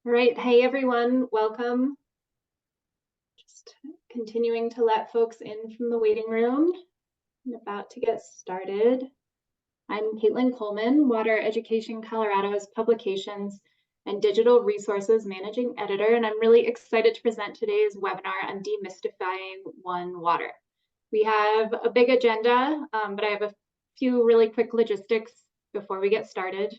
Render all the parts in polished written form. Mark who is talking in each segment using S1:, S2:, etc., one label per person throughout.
S1: All right. Hey, everyone. Welcome. Just continuing to let folks in from the waiting room. I'm about to get started. I'm Caitlin Coleman, Water Education Colorado's Publications and Digital Resources Managing Editor, and I'm really excited to present today's webinar on demystifying One Water. We have a big agenda, but I have a few really quick logistics before we get started.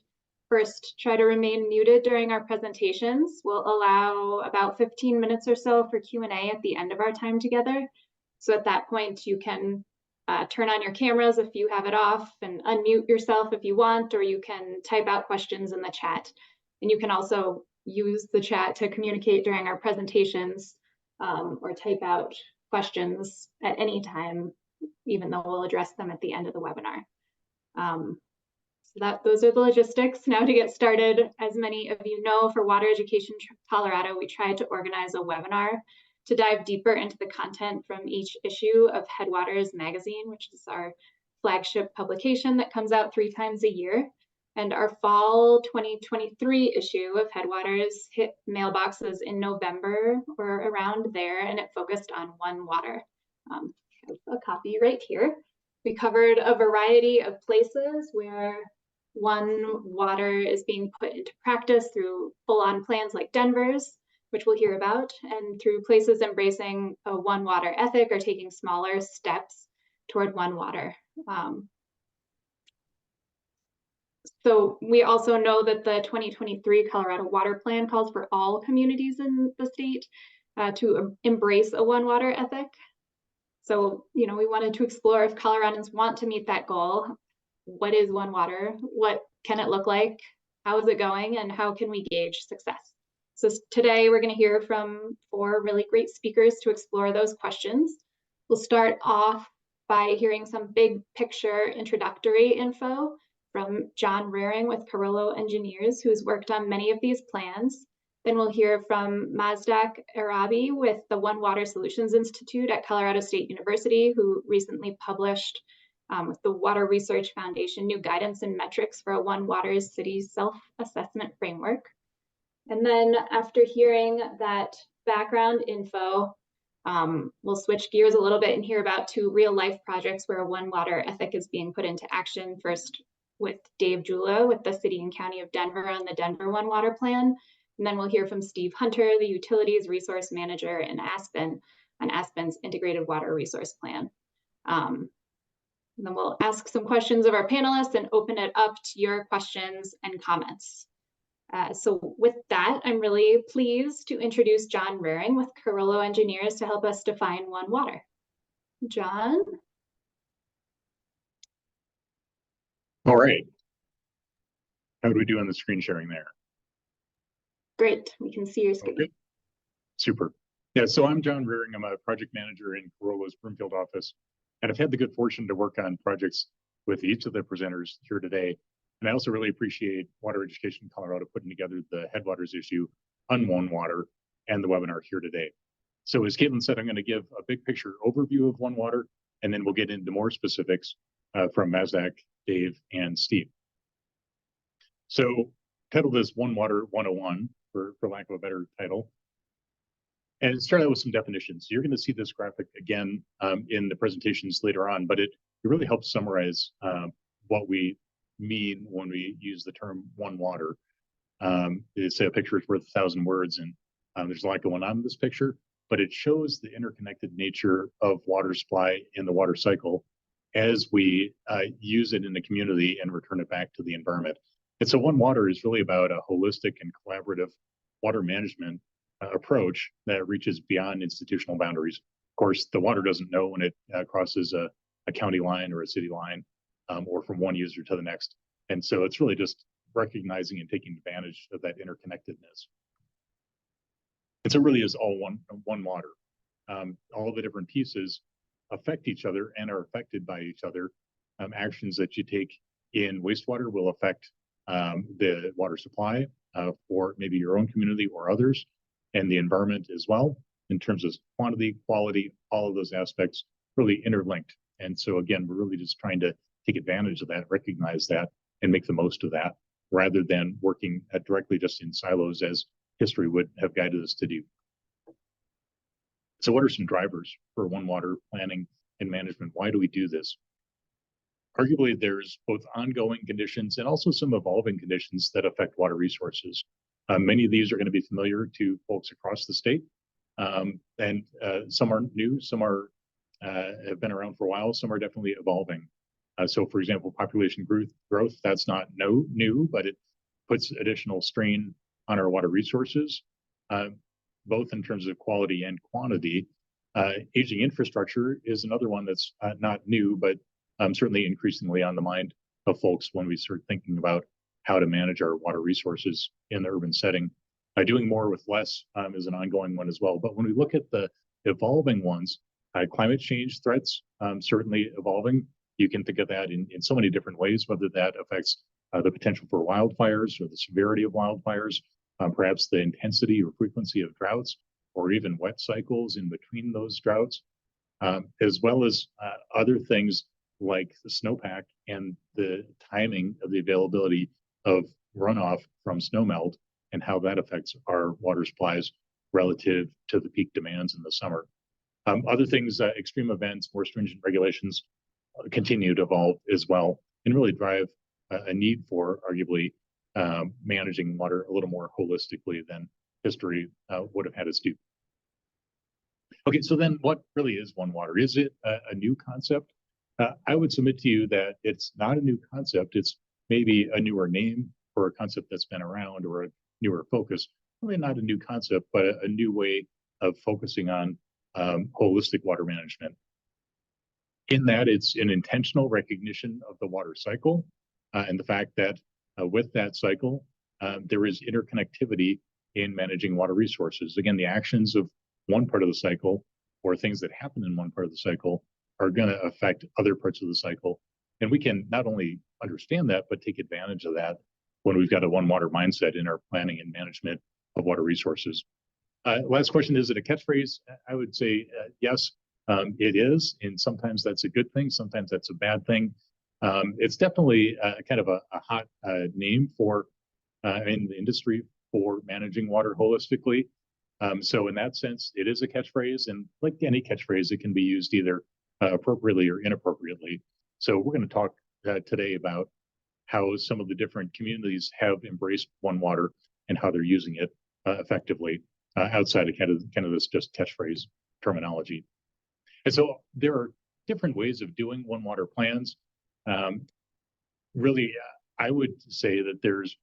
S1: First, try to remain muted during our presentations. We'll allow about 15 minutes or so for Q&A at the end of our time together. So at that point, you can turn on your cameras if you have it off and unmute yourself if you want, or you can type out questions in the chat. And you can also use the chat to communicate during our presentations or type out questions at any time, even though we'll address them at the end of the webinar. Those are the logistics. Now to get started, as many of you know, for Water Education Colorado, we tried to organize a webinar to dive deeper into the content from each issue of Headwaters magazine, which is our flagship publication that comes out 3 times a year. And our fall 2023 issue of Headwaters hit mailboxes in November or around there, and it focused on One Water. I have a copy right here. We covered a variety of places where One Water is being put into practice through full-on plans like Denver's, which we'll hear about, and through places embracing a One Water ethic or taking smaller steps toward One Water. So we also know that the 2023 Colorado Water Plan calls for all communities in the state to embrace a One Water ethic. So, we wanted to explore if Coloradans want to meet that goal. What is One Water? What can it look like? How is it going? And how can we gauge success? So today we're going to hear from 4 really great speakers to explore those questions. We'll start off by hearing some big picture introductory info from John Raring with Carollo Engineers, who's worked on many of these plans. Then we'll hear from Mazdak Arabi with the One Water Solutions Institute at Colorado State University, who recently published with the Water Research Foundation new guidance and metrics for a One Water City self-assessment framework. And then after hearing that background info, we'll switch gears a little bit and hear about 2 real-life projects where a One Water ethic is being put into action. First with Dave Jula with the City and County of Denver on the Denver One Water Plan. And then we'll hear from Steve Hunter, the Utilities Resource Manager in Aspen, on Aspen's Integrated Water Resource Plan. And then we'll ask some questions of our panelists and open it up to your questions and comments. So with that, I'm really pleased to introduce John Raring with Carollo Engineers to help us define One Water. John?
S2: All right. How do we do on the screen sharing there?
S1: Great, we can see your screen.
S2: Okay. Super. Yeah, so I'm John Raring. I'm a project manager in Carollo's Broomfield office, and I've had the good fortune to work on projects with each of the presenters here today. And I also really appreciate Water Education Colorado putting together the Headwaters issue on One Water and the webinar here today. So as Caitlin said, I'm going to give a big picture overview of One Water, and then we'll get into more specifics from Mazdak, Dave, and Steve. So titled this One Water 101, for lack of a better title. And start out with some definitions. You're going to see this graphic again in the presentations later on, but it really helps summarize what we mean when we use the term One Water. They say a picture is worth 1,000 words, and there's a lot going on in this picture, but it shows the interconnected nature of water supply in the water cycle as we use it in the community and return it back to the environment. And so One Water is really about a holistic and collaborative water management approach that reaches beyond institutional boundaries. Of course, the water doesn't know when it crosses a county line or a city line, or from one user to the next. And so it's really just recognizing and taking advantage of that interconnectedness. And so it really is all one water. All the different pieces affect each other and are affected by each other. Actions that you take in wastewater will affect the water supply for maybe your own community or others, and the environment as well, in terms of quantity, quality, all of those aspects really interlinked. And so again, we're really just trying to take advantage of that, recognize that, and make the most of that, rather than working directly just in silos as history would have guided us to do. So what are some drivers for One Water planning and management? Why do we do this? Arguably, there's both ongoing conditions and also some evolving conditions that affect water resources. Many of these are going to be familiar to folks across the state, and some are new, some are have been around for a while, some are definitely evolving. So, for example, population growth, that's not new, but it puts additional strain on our water resources, both in terms of quality and quantity. Aging infrastructure is another one that's not new, but certainly increasingly on the mind of folks when we start thinking about how to manage our water resources in the urban setting. Doing more with less is an ongoing one as well. But when we look at the evolving ones, climate change threats certainly evolving. You can think of that in so many different ways, whether that affects the potential for wildfires or the severity of wildfires, perhaps the intensity or frequency of droughts, or even wet cycles in between those droughts, as well as other things like the snowpack and the timing of the availability of runoff from snowmelt and how that affects our water supplies relative to the peak demands in the summer. Other things, extreme events, more stringent regulations continue to evolve as well and really drive a need for arguably managing water a little more holistically than history would have had us do. Okay, so then what really is One Water? Is it a new concept? I would submit to you that it's not a new concept. It's maybe a newer name for a concept that's been around or a newer focus. Really not a new concept, but a new way of focusing on holistic water management. In that, it's an intentional recognition of the water cycle and the fact that with that cycle, there is interconnectivity in managing water resources. Again, the actions of one part of the cycle or things that happen in one part of the cycle are going to affect other parts of the cycle. And we can not only understand that, but take advantage of that when we've got a One Water mindset in our planning and management of water resources. Last question, is it a catchphrase? I would say yes, it is. And sometimes that's a good thing. Sometimes that's a bad thing. It's definitely kind of a hot name for in the industry for managing water holistically. So in that sense, it is a catchphrase. And like any catchphrase, it can be used either appropriately or inappropriately. So we're going to talk today about how some of the different communities have embraced One Water and how they're using it effectively outside of kind of this just catchphrase terminology. And so there are different ways of doing One Water plans. Really, I would say that there's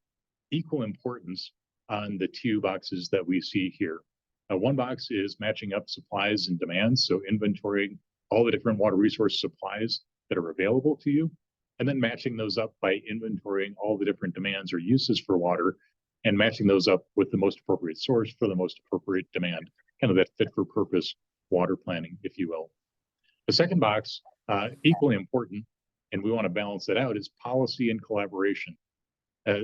S2: equal importance on the two boxes that we see here. One box is matching up supplies and demands, so inventorying all the different water resource supplies that are available to you, and then matching those up by inventorying all the different demands or uses for water and matching those up with the most appropriate source for the most appropriate demand, kind of that fit for purpose water planning, if you will. The second box, equally important, and we want to balance that out, is policy and collaboration.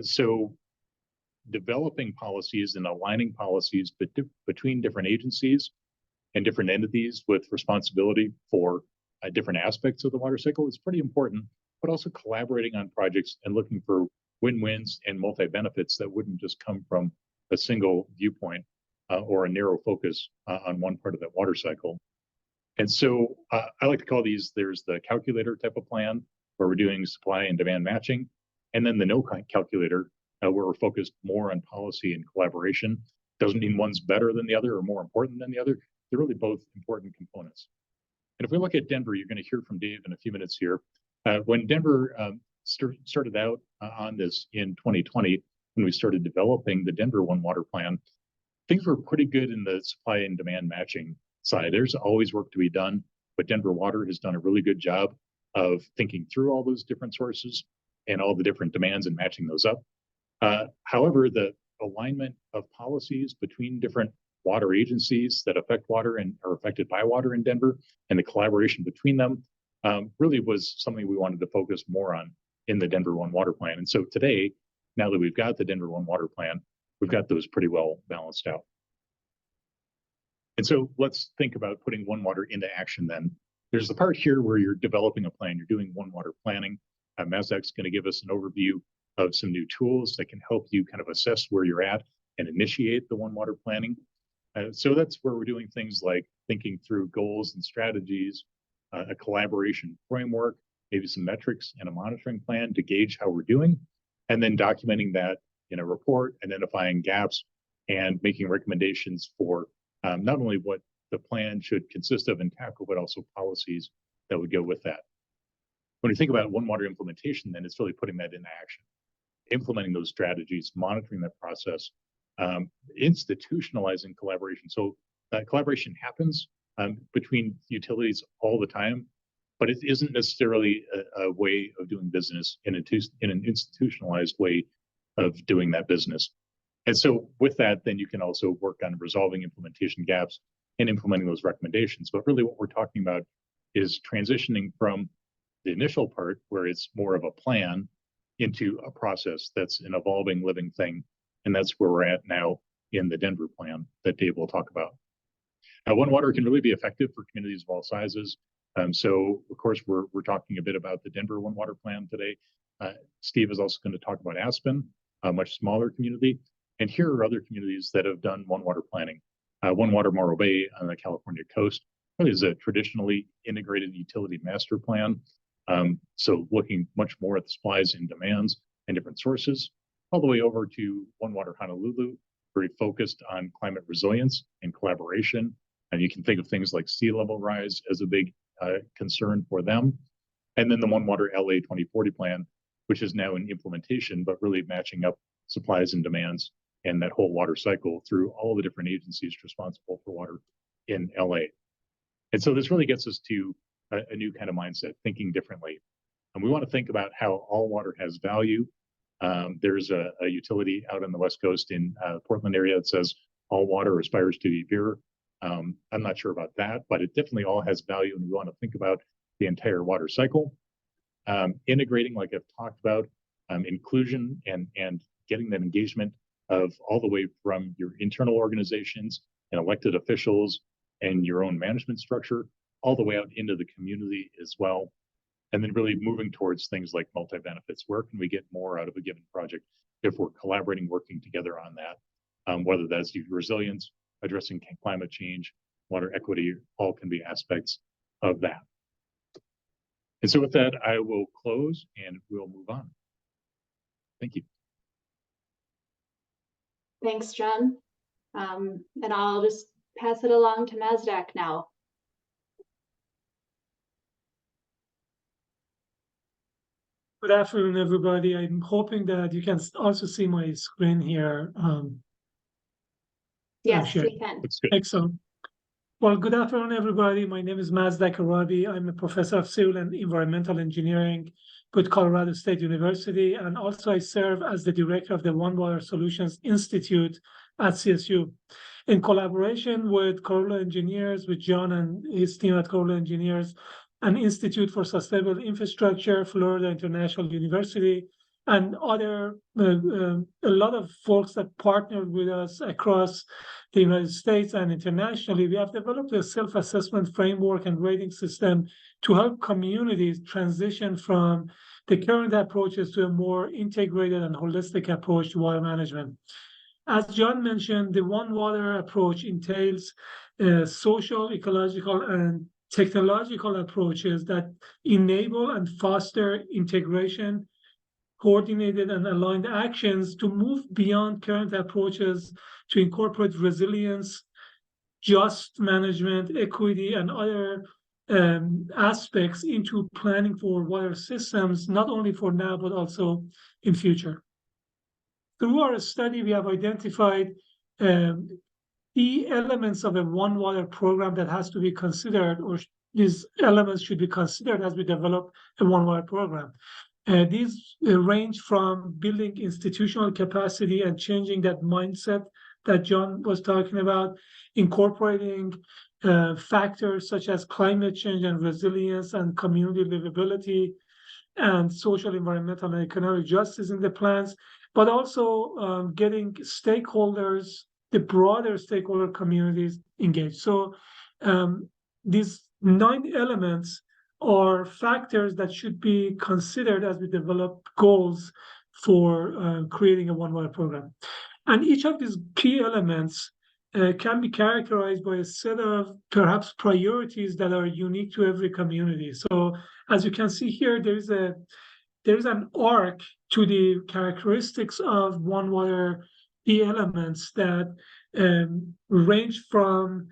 S2: So developing policies and aligning policies between different agencies and different entities with responsibility for different aspects of the water cycle is pretty important, but also collaborating on projects and looking for win-wins and multi-benefits that wouldn't just come from a single viewpoint or a narrow focus on one part of that water cycle. And so I like to call these, there's the calculator type of plan where we're doing supply and demand matching, and then the no calculator where we're focused more on policy and collaboration. Doesn't mean one's better than the other or more important than the other. They're really both important components. And if we look at Denver, you're going to hear from Dave in a few minutes here. When Denver started out on this in 2020, when we started developing the Denver One Water plan, things were pretty good in the supply and demand matching side. There's always work to be done, but Denver Water has done a really good job of thinking through all those different sources and all the different demands and matching those up. However, the alignment of policies between different water agencies that affect water and are affected by water in Denver and the collaboration between them really was something we wanted to focus more on in the Denver One Water plan. And so today, now that we've got the Denver One Water plan, we've got those pretty well balanced out. And so let's think about putting One Water into action then. There's the part here where you're developing a plan, you're doing One Water planning. Mazak's going to give us an overview of some new tools that can help you kind of assess where you're at and initiate the One Water planning. So that's where we're doing things like thinking through goals and strategies, a collaboration framework, maybe some metrics and a monitoring plan to gauge how we're doing, and then documenting that in a report, identifying gaps, and making recommendations for not only what the plan should consist of and tackle, but also policies that would go with that. When you think about One Water implementation, then it's really putting that into action, implementing those strategies, monitoring that process, institutionalizing collaboration. So collaboration happens between utilities all the time, but it isn't necessarily a way of doing business in an institutionalized way of doing that business. And so with that, then you can also work on resolving implementation gaps and implementing those recommendations. But really what we're talking about is transitioning from the initial part, where it's more of a plan, into a process that's an evolving living thing. And that's where we're at now in the Denver plan that Dave will talk about. One Water can really be effective for communities of all sizes. So of course, we're talking a bit about the Denver One Water plan today. Steve is also going to talk about Aspen, a much smaller community. And here are other communities that have done One Water planning. One Water Morro Bay on the California coast is a traditionally integrated utility master plan. So looking much more at the supplies and demands and different sources, all the way over to One Water Honolulu, very focused on climate resilience and collaboration. And you can think of things like sea level rise as a big concern for them. And then the One Water LA 2040 plan, which is now in implementation, but really matching up supplies and demands and that whole water cycle through all the different agencies responsible for water in LA. And so this really gets us to a new kind of mindset, thinking differently. And we want to think about how all water has value. There's a utility out on the West Coast in Portland area that says all water aspires to be pure. I'm not sure about that, but it definitely all has value, and we want to think about the entire water cycle. Integrating, like I've talked about, inclusion and getting that engagement of all the way from your internal organizations and elected officials and your own management structure, all the way out into the community as well. And then really moving towards things like multi-benefits. Where can we get more out of a given project if we're collaborating, working together on that? Whether that's resilience, addressing climate change, water equity, all can be aspects of that. And so with that, I will close and we'll move on. Thank you.
S1: Thanks, John. And I'll just pass it along to Mazdak now.
S3: Good afternoon, everybody. I'm hoping that you can also see my screen here.
S1: Yes, we can.
S3: Excellent. Well, good afternoon, everybody. My name is Mazdak Arabi. I'm a professor of civil and environmental engineering with Colorado State University, and also I serve as the director of the One Water Solutions Institute at CSU. In collaboration with Corolla Engineers, with John and his team at Corolla Engineers, an Institute for Sustainable Infrastructure, Florida International University, and other, a lot of folks that partnered with us across the United States and internationally, we have developed a self-assessment framework and rating system to help communities transition from the current approaches to a more integrated and holistic approach to water management. As John mentioned, the One Water approach entails social, ecological, and technological approaches that enable and foster integration, coordinated and aligned actions to move beyond current approaches to incorporate resilience, just management, equity, and other aspects into planning for water systems, not only for now, but also in future. Through our study, we have identified key elements of a One Water program that has to be considered, or these elements should be considered as we develop a One Water program. These range from building institutional capacity and changing that mindset that John was talking about, incorporating factors such as climate change and resilience and community livability and social, environmental, and economic justice in the plans, but also getting stakeholders, the broader stakeholder communities engaged. So these 9 elements are factors that should be considered as we develop goals for creating a One Water program. And each of these key elements can be characterized by a set of perhaps priorities that are unique to every community. So as you can see here, there's an arc to the characteristics of one water key elements that range from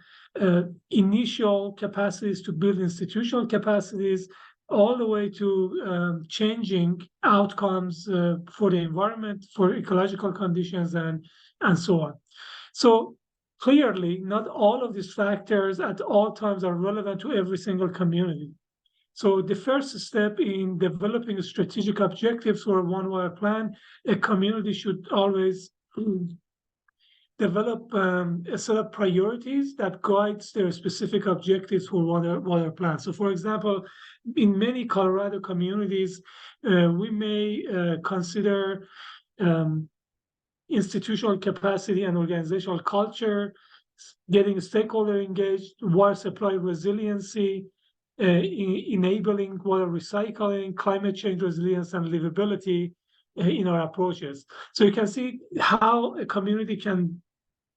S3: initial capacities to build institutional capacities, all the way to changing outcomes for the environment, for ecological conditions, and so on. So clearly, not all of these factors at all times are relevant to every single community. So the first step in developing strategic objectives for a one water plan, a community should always develop a set of priorities that guides their specific objectives for water plans. So for example, in many Colorado communities, we may consider institutional capacity and organizational culture, getting stakeholder engaged, water supply resiliency, enabling water recycling, climate change resilience, and livability in our approaches. So you can see how a community can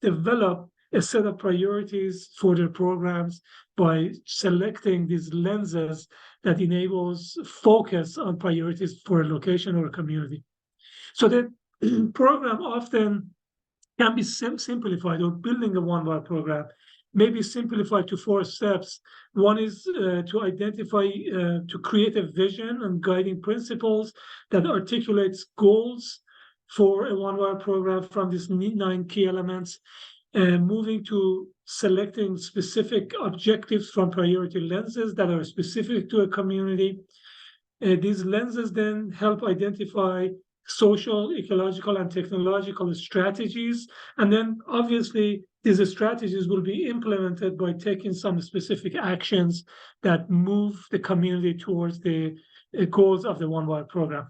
S3: develop a set of priorities for their programs by selecting these lenses that enables focus on priorities for a location or a community. So the program often can be simplified, or building a one-water program may be simplified to 4 steps. One is to identify, to create a vision and guiding principles that articulates goals for a one-water program from these 9 key elements, and moving to selecting specific objectives from priority lenses that are specific to a community. These lenses then help identify social, ecological, and technological strategies. And then obviously, these strategies will be implemented by taking some specific actions that move the community towards the goals of the One Water program.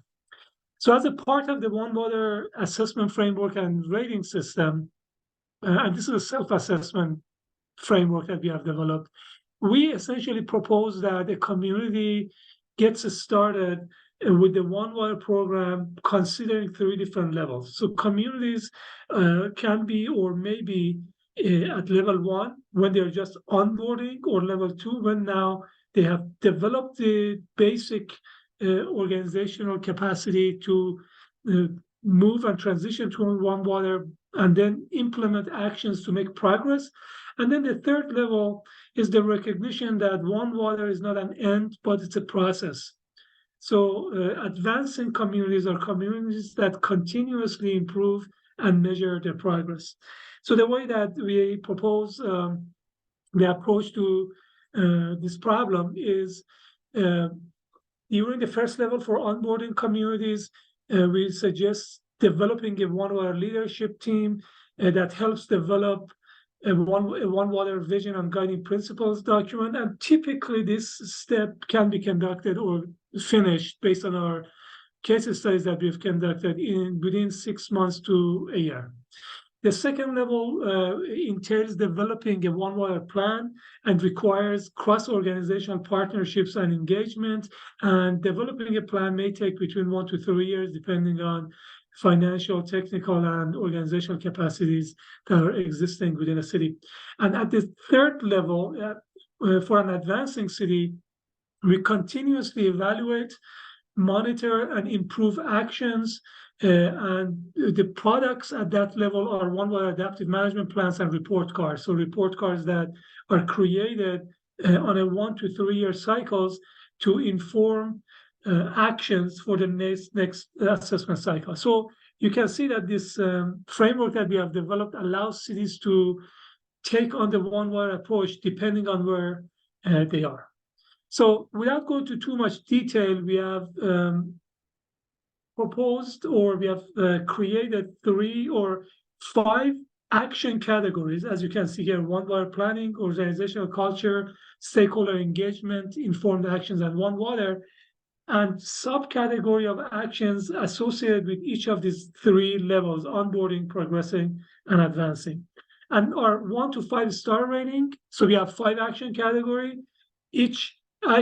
S3: So as a part of the One Water assessment framework and rating system, and this is a self-assessment framework that we have developed, we essentially propose that a community gets started with the One Water program considering 3 different levels. So communities can be or may be at level 1 when they're just onboarding, or level 2 when now they have developed the basic organizational capacity to move and transition to One Water, and then implement actions to make progress. And then the 3rd level is the recognition that One Water is not an end, but it's a process. So advancing communities are communities that continuously improve and measure their progress. So the way that we propose the approach to this problem is during the first level for onboarding communities, we suggest developing a One Water leadership team that helps develop a one water vision and guiding principles document. And typically this step can be conducted or finished based on our case studies that we've conducted within 6 months to a year. The second level entails developing a One Water plan and requires cross-organizational partnerships and engagement. And developing a plan may take between 1 to 3 years, depending on financial, technical, and organizational capacities that are existing within a city. And at the 3rd level, for an advancing city, we continuously evaluate, monitor, and improve actions. And the products at that level are One Water adaptive management plans and report cards. So report cards that are created on a 1 to 3 year cycles to inform actions for the next assessment cycle. So you can see that this framework that we have developed allows cities to take on the One Water approach depending on where they are. So without going to too much detail, we have proposed, or we have created 3 or 5 action categories, as you can see here: One Water planning, organizational culture, stakeholder engagement, informed actions, and One Water, and subcategory of actions associated with each of these 3 levels: onboarding, progressing, and advancing. And our 1 to 5 star rating, so we have 5 action category. Each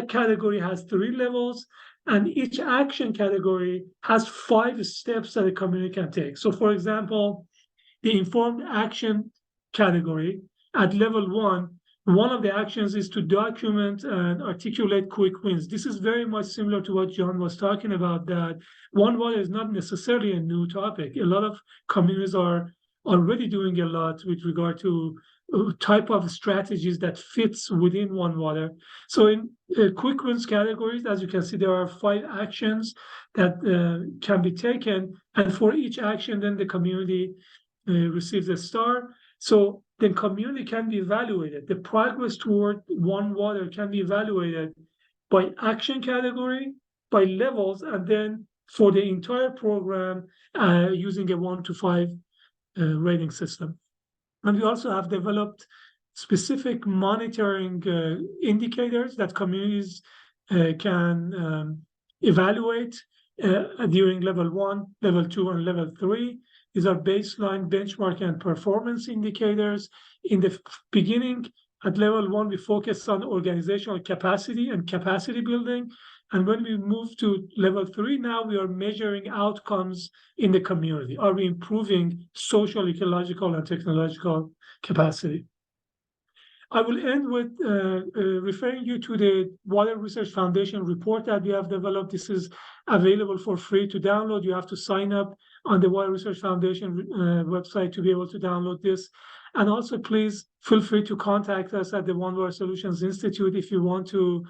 S3: category has 3 levels, and each action category has 5 steps that a community can take. So for example, the informed action category at level one of the actions is to document and articulate quick wins. This is very much similar to what John was talking about, that one water is not necessarily a new topic. A lot of communities are already doing a lot with regard to type of strategies that fits within one water. So in quick wins categories, as you can see, there are 5 actions that can be taken. And for each action, then the community receives a star. So the community can be evaluated. The progress toward one water can be evaluated by action category, by levels, and then for the entire program using a 1 to 5 rating system. And we also have developed specific monitoring indicators that communities can evaluate during level 1, level 2, and level 3. These are baseline, benchmark, and performance indicators. In the beginning, at level 1, we focus on organizational capacity and capacity building. And when we move to level 3, now we are measuring outcomes in the community. Are we improving social, ecological, and technological capacity? I will end with referring you to the Water Research Foundation report that we have developed. This is available for free to download. You have to sign up on the Water Research Foundation website to be able to download this. And also, please feel free to contact us at the One Water Solutions Institute if you want to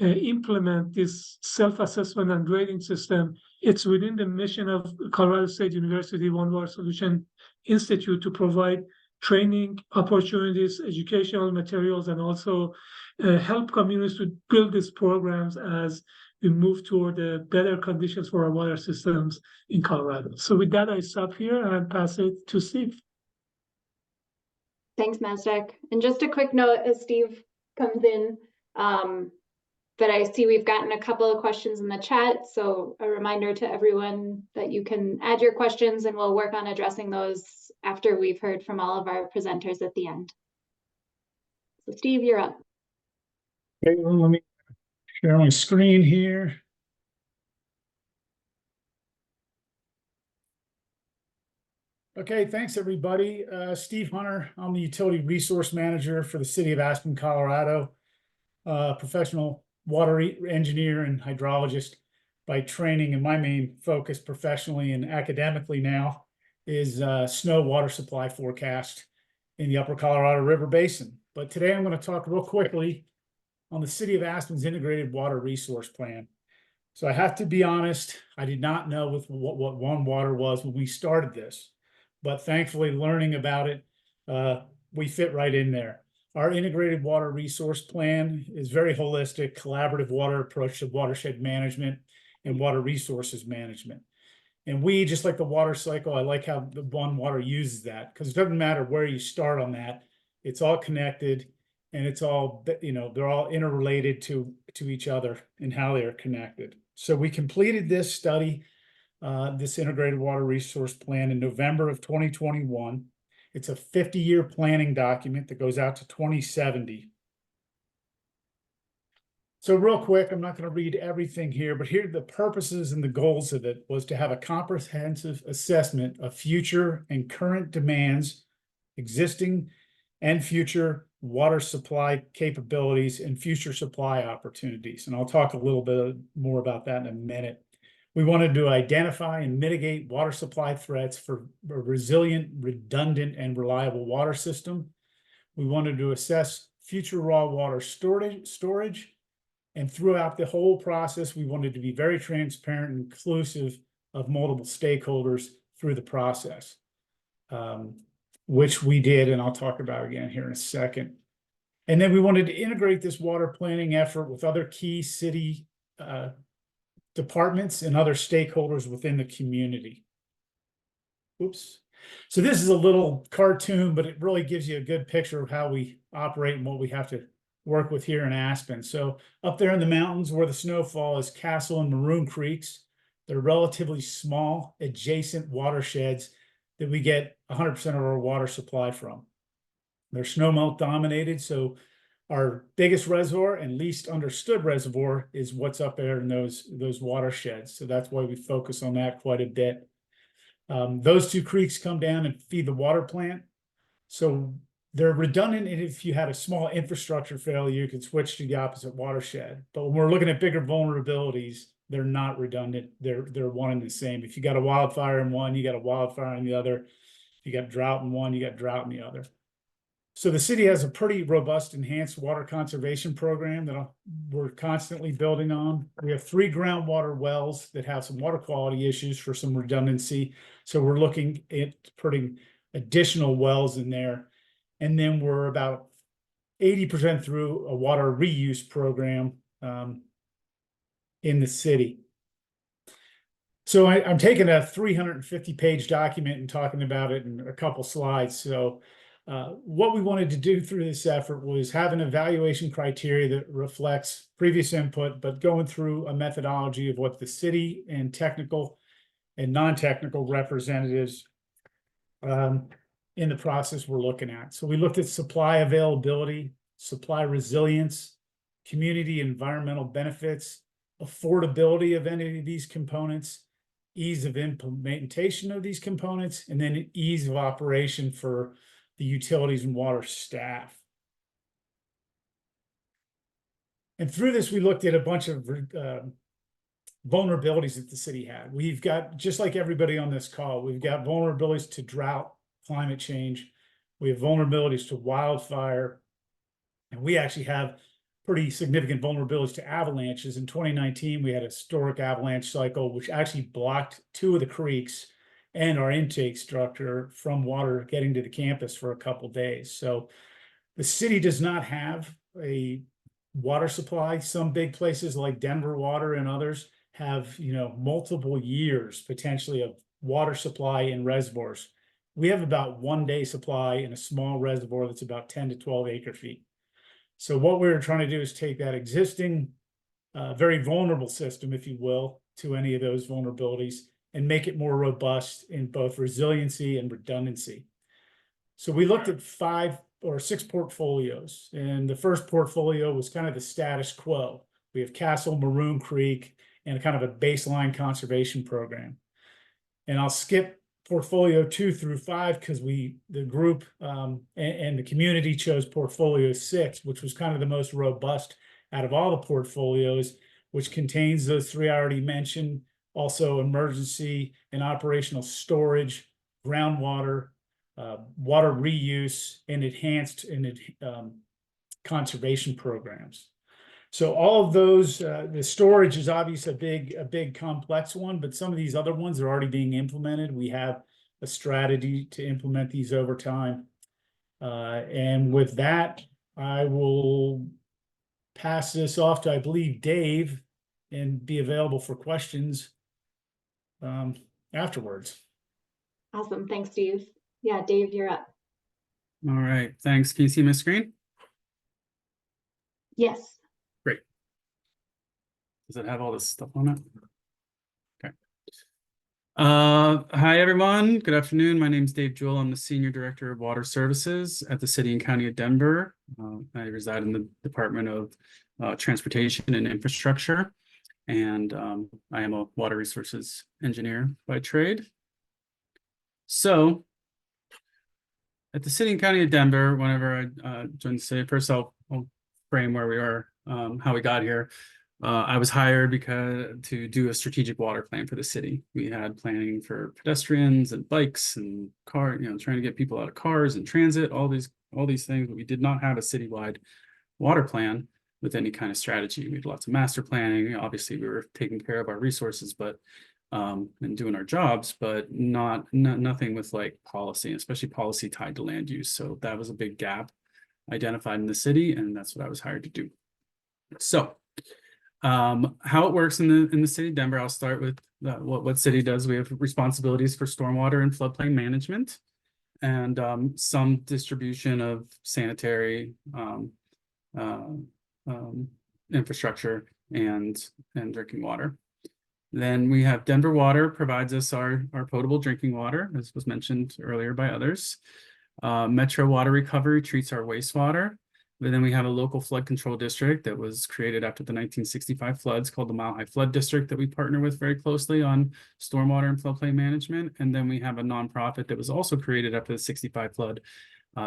S3: implement this self-assessment and grading system. It's within the mission of Colorado State University One Water Solution Institute to provide training opportunities, educational materials, and also help communities to build these programs as we move toward better conditions for our water systems in Colorado. So with that, I stop here and pass it to Steve.
S1: Thanks, Mazdek. And just a quick note as Steve comes in, that I see we've gotten a couple of questions in the chat. So a reminder to everyone that you can add your questions and we'll work on addressing those after we've heard from all of our presenters at the end. So Steve, you're up.
S4: Okay, well, let me share my screen here. Okay, thanks everybody. Steve Hunter, I'm the Utility Resource Manager for the City of Aspen, Colorado. Professional water engineer and hydrologist by training, and my main focus professionally and academically now is snow water supply forecast in the Upper Colorado River Basin. But today I'm going to talk real quickly on the City of Aspen's Integrated Water Resource Plan. So I have to be honest, I did not know what One Water was when we started this, but thankfully learning about it, we fit right in there. Our integrated water resource plan is very holistic, collaborative water approach to watershed management and water resources management. And we, just like the water cycle, I like how the One Water uses that, because it doesn't matter where you start on that. It's all connected and it's all, they're all interrelated to each other and how they are connected. So we completed this study, this integrated water resource plan in November of 2021. It's a 50-year planning document that goes out to 2070. So real quick, I'm not going to read everything here, but here the purposes and the goals of it was to have a comprehensive assessment of future and current demands, existing and future water supply capabilities, and future supply opportunities. And I'll talk a little bit more about that in a minute. We wanted to identify and mitigate water supply threats for a resilient, redundant, and reliable water system. We wanted to assess future raw water storage. And throughout the whole process, we wanted to be very transparent and inclusive of multiple stakeholders through the process, which we did, and I'll talk about again here in a second. And then we wanted to integrate this water planning effort with other key city departments and other stakeholders within the community. Oops. So this is a little cartoon, but it really gives you a good picture of how we operate and what we have to work with here in Aspen. So up there in the mountains where the snowfall is Castle and Maroon Creeks, they're relatively small adjacent watersheds that we get 100% of our water supply from. They're snowmelt dominated, so our biggest reservoir and least understood reservoir is what's up there in those watersheds. So that's why we focus on that quite a bit. Those two creeks come down and feed the water plant. So they're redundant, and if you had a small infrastructure failure, you could switch to the opposite watershed. But when we're looking at bigger vulnerabilities, they're not redundant. They're one and the same. If you got a wildfire in one, you got a wildfire in the other. If you got drought in one, you got drought in the other. So the city has a pretty robust enhanced water conservation program that we're constantly building on. We have 3 groundwater wells that have some water quality issues for some redundancy. So we're looking at putting additional wells in there. And then we're about 80% through a water reuse program in the city. So I'm taking a 350-page document and talking about it in a couple slides. So what we wanted to do through this effort was have an evaluation criteria that reflects previous input, but going through a methodology of what the city and technical and non-technical representatives in the process we're looking at. So we looked at supply availability, supply resilience, community environmental benefits, affordability of any of these components, ease of implementation of these components, and then ease of operation for the utilities and water staff. And through this, we looked at a bunch of vulnerabilities that the city had. We've got, just like everybody on this call, we've got vulnerabilities to drought, climate change. We have vulnerabilities to wildfire. And we actually have pretty significant vulnerabilities to avalanches. In 2019, we had a historic avalanche cycle, which actually blocked 2 of the creeks and our intake structure from water getting to the campus for a couple days. So the city does not have a water supply. Some big places like Denver Water and others have, multiple years potentially of water supply in reservoirs. We have about 1 day supply in a small reservoir that's about 10 to 12 acre feet. So what we're trying to do is take that existing, very vulnerable system, if you will, to any of those vulnerabilities and make it more robust in both resiliency and redundancy. So we looked at 5 or 6 portfolios, and the first portfolio was kind of the status quo. We have Castle, Maroon Creek, and kind of a baseline conservation program. And I'll skip portfolio 2 through 5 because the group and the community chose portfolio 6, which was kind of the most robust out of all the portfolios, which contains those 3 I already mentioned, also emergency and operational storage, groundwater, water reuse, and enhanced conservation programs. So all of those, the storage is obviously a big complex one, but some of these other ones are already being implemented. We have a strategy to implement these over time. And with that, I will pass this off to, I believe, Dave, and be available for questions afterwards.
S1: Awesome. Thanks, Steve. Yeah, Dave, you're up.
S5: All right, thanks. Can you see my screen?
S1: Yes.
S5: Great. Does it have all this stuff on it? Okay. Hi, everyone. Good afternoon. My name is Dave Jewell. I'm the Senior Director of Water Services at the City and County of Denver. I reside in the Department of Transportation and Infrastructure, and I am a water resources engineer by trade. So, at the City and County of Denver, whenever I joined the city, first I'll frame where we are, how we got here. I was hired to do a strategic water plan for the city. We had planning for pedestrians and bikes and trying to get people out of cars and transit, all these things, but we did not have a citywide water plan with any kind of strategy. We had lots of master planning. Obviously, we were taking care of our resources, but and doing our jobs, but nothing with like policy, especially policy tied to land use. So that was a big gap identified in the city, and that's what I was hired to do. So how it works in the city of Denver, I'll start with what city does. We have responsibilities for stormwater and floodplain management, and some distribution of sanitary infrastructure and drinking water. Then we have Denver Water provides us our potable drinking water, as was mentioned earlier by others. Metro Water Recovery treats our wastewater. But then we have a local flood control district that was created after the 1965 floods called the Mile High Flood District that we partner with very closely on stormwater and floodplain management. And then we have a nonprofit that was also created after the 65 flood,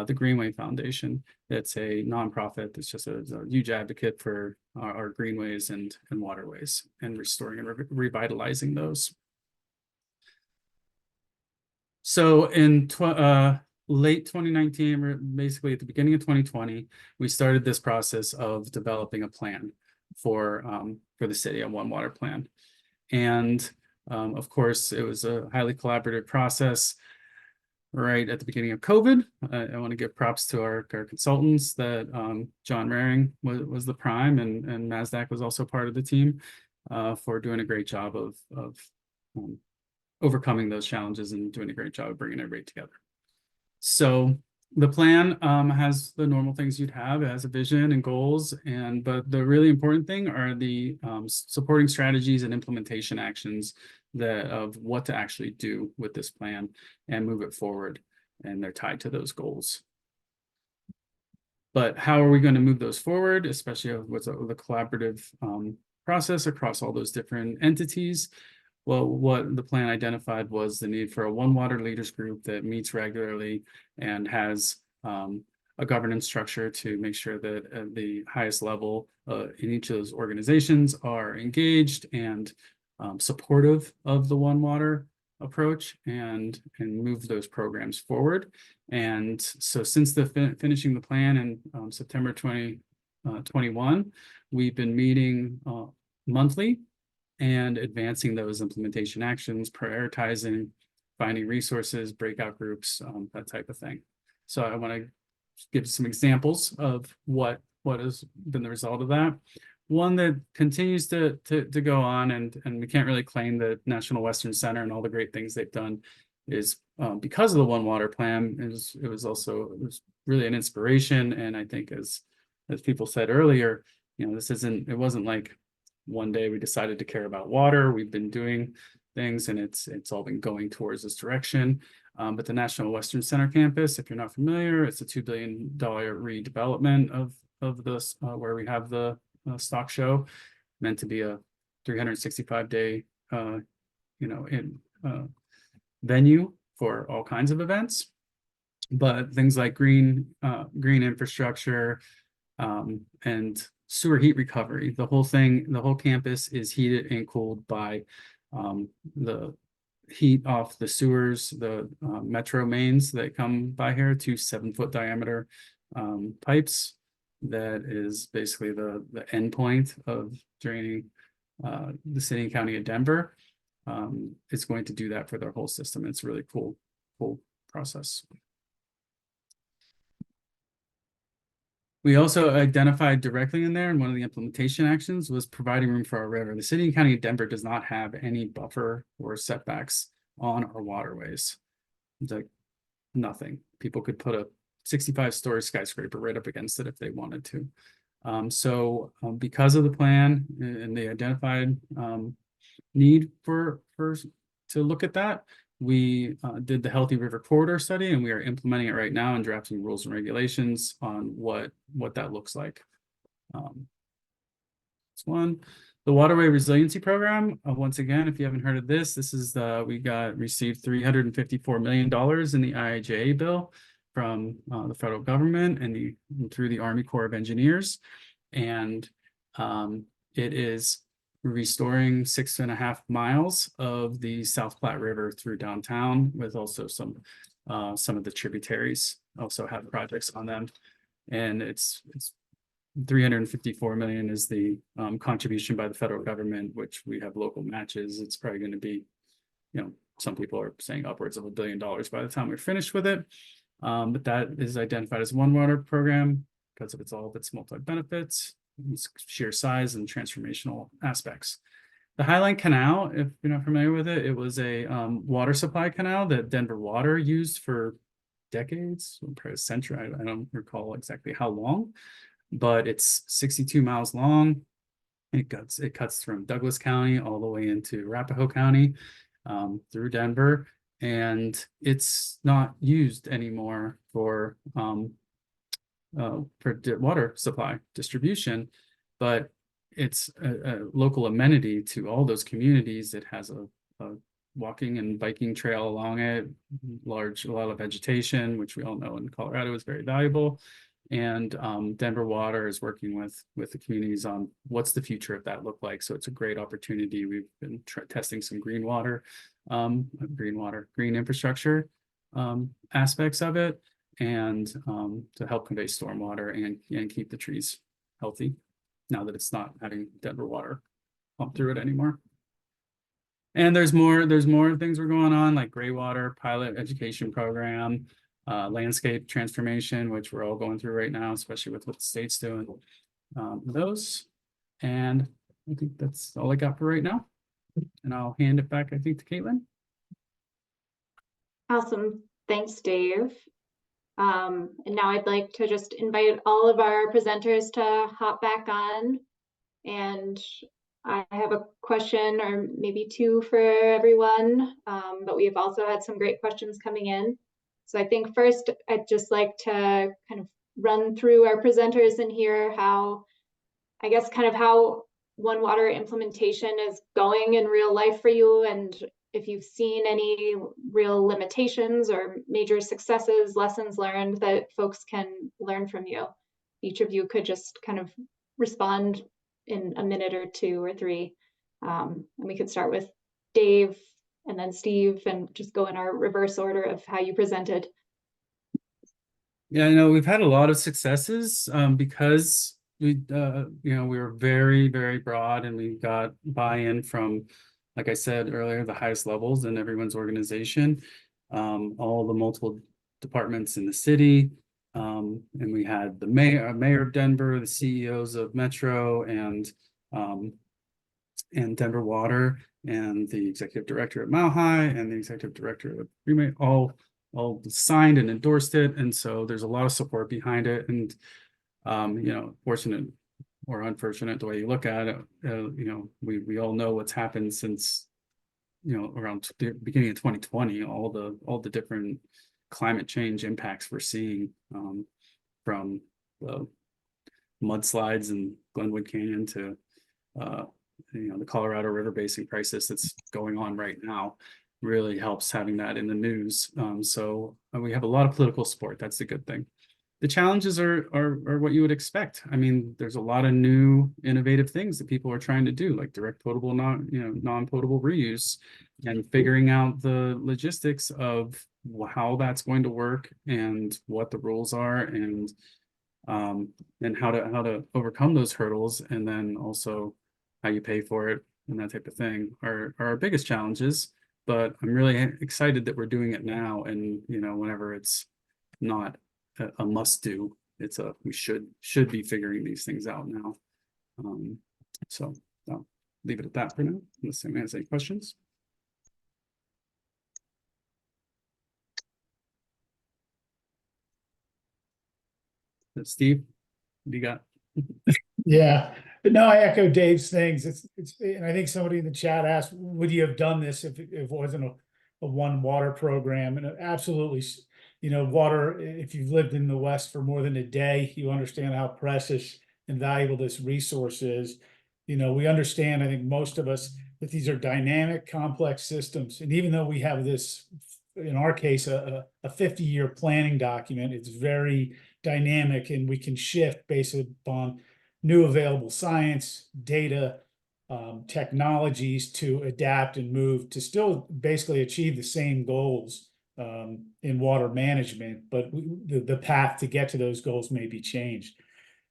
S5: the Greenway Foundation. That's a nonprofit that's just a huge advocate for our greenways and waterways and restoring and revitalizing those. So in late 2019, or basically at the beginning of 2020, we started this process of developing a plan for the city, a One Water plan. And of course, it was a highly collaborative process. Right at the beginning of COVID, I want to give props to our consultants that John Raring was the prime, and NASDAQ was also part of the team for doing a great job of overcoming those challenges and doing a great job of bringing everybody together. So the plan has the normal things you'd have. It has a vision and goals, but the really important thing are the supporting strategies and implementation actions of what to actually do with this plan and move it forward. And they're tied to those goals. But how are we going to move those forward, especially with the collaborative process across all those different entities? Well, what the plan identified was the need for a One Water leaders group that meets regularly and has a governance structure to make sure that at the highest level in each of those organizations are engaged and supportive of the One Water approach and move those programs forward. And so since finishing the plan in September 2021, we've been meeting monthly and advancing those implementation actions, prioritizing, finding resources, breakout groups, that type of thing. So I want to give some examples of what has been the result of that. One that continues to go on, and we can't really claim that National Western Center and all the great things they've done is because of the One Water plan. It was really an inspiration, and I think as people said earlier, it wasn't like one day we decided to care about water. We've been doing things, and it's all been going towards this direction. But the National Western Center campus, if you're not familiar, it's a $2 billion redevelopment of this, where we have the stock show, meant to be a 365-day venue for all kinds of events. But things like green infrastructure and sewer heat recovery. The whole campus is heated and cooled by the heat off the sewers, the metro mains that come by here, 2 7-foot diameter pipes. That is basically the end point of draining the city and county of Denver. It's going to do that for their whole system. It's a really cool process. We also identified directly in there, and one of the implementation actions was providing room for our river. The city and county of Denver does not have any buffer or setbacks on our waterways. It's like nothing. People could put a 65-story skyscraper right up against it if they wanted to. So because of the plan and the identified need to look at that, we did the Healthy River Corridor study, and we are implementing it right now and drafting rules and regulations on what that looks like. This one, the Waterway Resiliency Program. Once again, if you haven't heard of this is we received $354 million in the IIJA bill from the federal government and through the Army Corps of Engineers, and it is restoring 6.5 miles of the South Platte River through downtown, with also some of the tributaries also have projects on them. And it's 354 million is the contribution by the federal government, which we have local matches. It's probably going to be, some people are saying upwards of $1 billion by the time we're finished with it. But that is identified as One Water program because of all of its multi-benefits, sheer size, and transformational aspects. The Highline Canal, if you're not familiar with it, it was a water supply canal that Denver Water used for decades, probably a century. I don't recall exactly how long, but it's 62 miles long. It cuts from Douglas County all the way into Arapahoe County through Denver, and it's not used anymore for for water supply distribution, but it's a local amenity to all those communities. It has a walking and biking trail along it, a lot of vegetation, which we all know in Colorado is very valuable. And Denver Water is working with the communities on what's the future of that look like. So it's a great opportunity. We've been testing some green infrastructure aspects of it, and to help convey stormwater and keep the trees healthy now that it's not having Denver Water pump through it anymore. And there's more things we're going on, like gray water pilot education program, landscape transformation, which we're all going through right now, especially with what the state's doing. Those, and I think that's all I got for right now. And I'll hand it back, I think, to Caitlin.
S1: Awesome. Thanks, Dave. And now I'd like to just invite all of our presenters to hop back on. And I have a question or maybe two for everyone, but we've also had some great questions coming in. So I think first, I'd just like to kind of run through our presenters and hear how, I guess, kind of how One Water implementation is going in real life for you, and if you've seen any real limitations or major successes, lessons learned that folks can learn from you. Each of you could just kind of respond in a minute or two or three. And we could start with Dave and then Steve and just go in our reverse order of how you presented.
S5: Yeah, I know we've had a lot of successes because we were very, very broad, and we got buy-in from, like I said earlier, the highest levels in everyone's organization, all the multiple departments in the city. And we had the mayor of Denver, the CEOs of Metro and Denver Water, and the executive director at Mile High and the executive director of Remake all signed and endorsed it. And so there's a lot of support behind it. And fortunate or unfortunate, the way you look at it, we all know what's happened since around the beginning of 2020, all the different climate change impacts we're seeing, from the mudslides in Glenwood Canyon to the Colorado River Basin crisis that's going on right now. Really helps having that in the news. So we have a lot of political support. That's a good thing. The challenges are what you would expect. I mean, there's a lot of new innovative things that people are trying to do, like direct potable, non-potable reuse, and figuring out the logistics of how that's going to work and what the rules are, and how to overcome those hurdles, and then also how you pay for it and that type of thing are our biggest challenges. But I'm really excited that we're doing it now, and whenever it's not a must do, it's we should be figuring these things out now. So I'll leave it at that for now, unless anyone has any questions. Steve, what do you got?
S4: Yeah, but no, I echo Dave's things. And I think somebody in the chat asked, would you have done this if it wasn't a One Water program? And absolutely, water, if you've lived in the West for more than a day, you understand how precious and valuable this resource is. We understand, I think most of us, that these are dynamic, complex systems. And even though we have this, in our case, a 50-year planning document, it's very dynamic, and we can shift based upon new available science, data, technologies to adapt and move to still basically achieve the same goals in water management, but the path to get to those goals may be changed.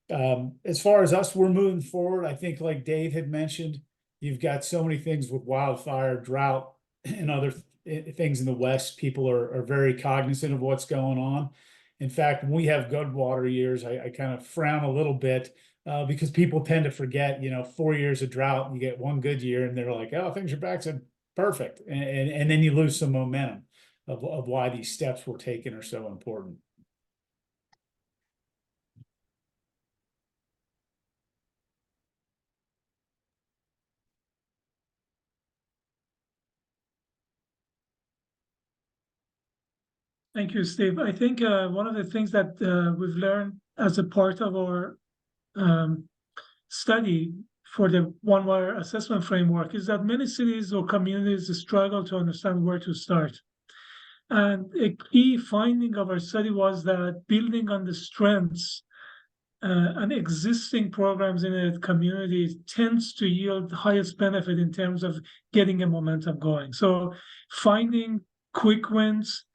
S4: As far as us, we're moving forward. I think, like Dave had mentioned, you've got so many things with wildfire, drought, and other things in the West. People are very cognizant of what's going on. In fact, when we have good water years, I kind of frown a little bit because people tend to forget, 4 years of drought, and you get one good year, and they're like, oh, things are back to perfect. And then you lose some momentum of why these steps we're taking are so important.
S3: Thank you, Steve. I think one of the things that we've learned as a part of our study for the One Water assessment framework is that many cities or communities struggle to understand where to start. And a key finding of our study was that building on the strengths and existing programs in a community tends to yield the highest benefit in terms of getting a momentum going. So finding quick wins,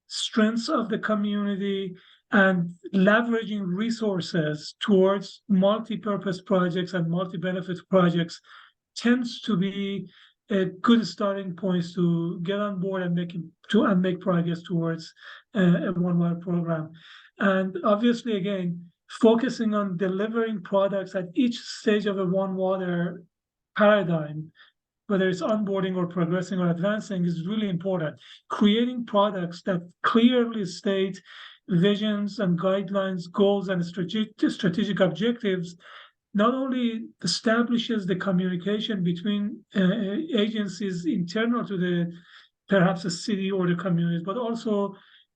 S3: strengths of the community, and leveraging resources towards multi-purpose projects and multi-benefit projects tends to be a good starting point to get on board and make progress towards a One Water program. And obviously, again, focusing on delivering products at each stage of a One Water paradigm, whether it's onboarding or progressing or advancing, is really important. Creating products that clearly state visions and guidelines, goals, and strategic objectives not only establishes the communication between agencies internal to the perhaps a city or the communities, but also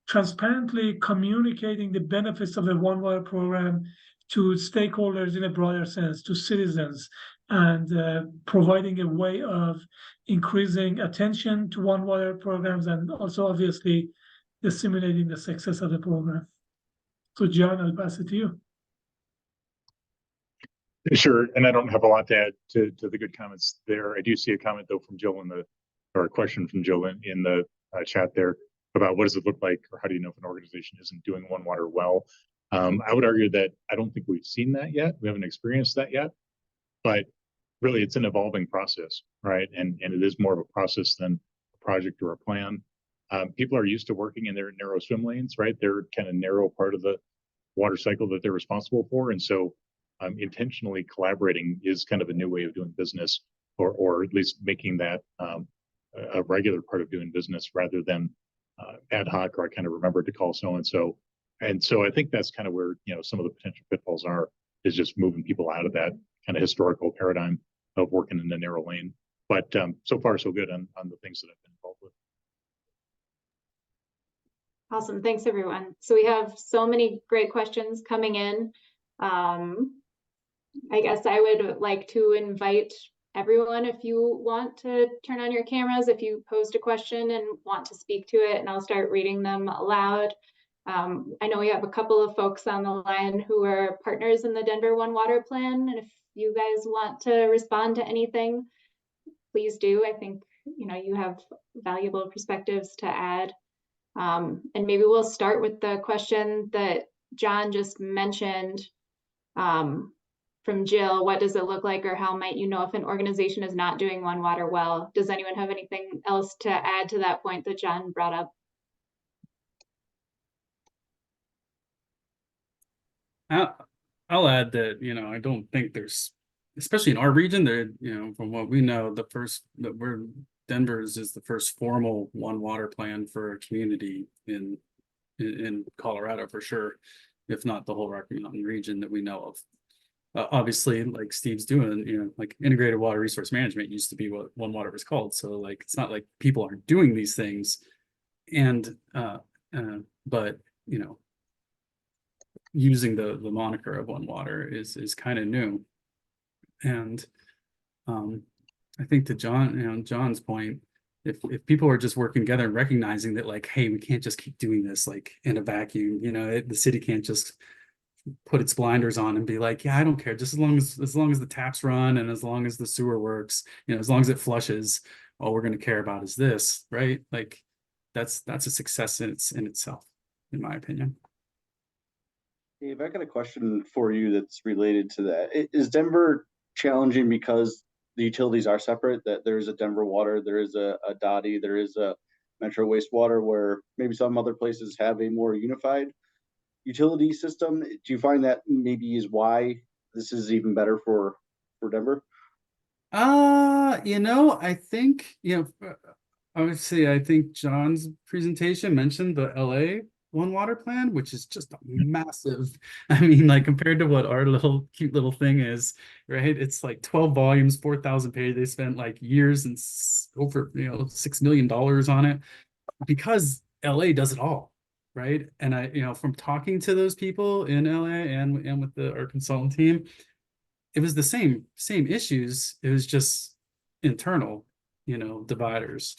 S3: transparently communicating the benefits of the One Water program to stakeholders in a broader sense, to citizens, and providing a way of increasing attention to One Water programs and also obviously disseminating the success of the program. So John, I'll pass it to you.
S2: Sure, and I don't have a lot to add to the good comments there. I do see a comment though from Jill or a question from Jill in the chat there about what does it look like, or how do you know if an organization isn't doing One Water well? I would argue that I don't think we've seen that yet. We haven't experienced that yet, but really it's an evolving process, right? And it is more of a process than a project or a plan. People are used to working in their narrow swim lanes, right? They're kind of narrow part of the water cycle that they're responsible for. And so intentionally collaborating is kind of a new way of doing business, or at least making that a regular part of doing business rather than ad hoc, or I kind of remember to call so-and-so. And so I think that's kind of where, some of the potential pitfalls are, is just moving people out of that kind of historical paradigm of working in the narrow lane. But so far so good on the things that I've been involved with.
S1: Awesome, thanks everyone. So we have so many great questions coming in. I guess I would like to invite everyone, if you want to turn on your cameras, if you posed a question and want to speak to it, and I'll start reading them aloud. I know we have a couple of folks on the line who are partners in the Denver One Water Plan, and if you guys want to respond to anything, please do. I think you have valuable perspectives to add. And maybe we'll start with the question that John just mentioned from Jill. What does it look like, or how might you know if an organization is not doing One Water well? Does anyone have anything else to add to that point that John brought up?
S5: I'll add that, I don't think there's, especially in our region, there, from what we know, Denver's is the first formal One Water plan for a community in Colorado for sure, if not the whole Rocky Mountain region that we know of. Obviously, like Steve's doing, like integrated water resource management used to be what One Water was called. So like, it's not like people aren't doing these things, and but using the moniker of One Water is kind of new. And I think to John's point, if people are just working together and recognizing that, like, hey, we can't just keep doing this like in a vacuum, the city can't just put its blinders on and be like, yeah, I don't care, just as long as the taps run and as long as the sewer works, as long as it flushes, all we're going to care about is this, right? Like that's a success in itself, in my opinion.
S6: Dave, I got a question for you that's related to that. Is Denver challenging because the utilities are separate, that there is a Denver Water, there is a DOTI, there is a Metro Wastewater, where maybe some other places have a more unified utility system? Do you find that maybe is why this is even better for Denver?
S5: I think, obviously, I think John's presentation mentioned the LA One Water Plan, which is just massive. I mean, like compared to what our cute little thing is, right? It's like 12 volumes, 4,000 pages. They spent like years and over, $6 million on it, because LA does it all. right? And from talking to those people in LA and with our consultant team, it was the same issues. It was just internal, dividers.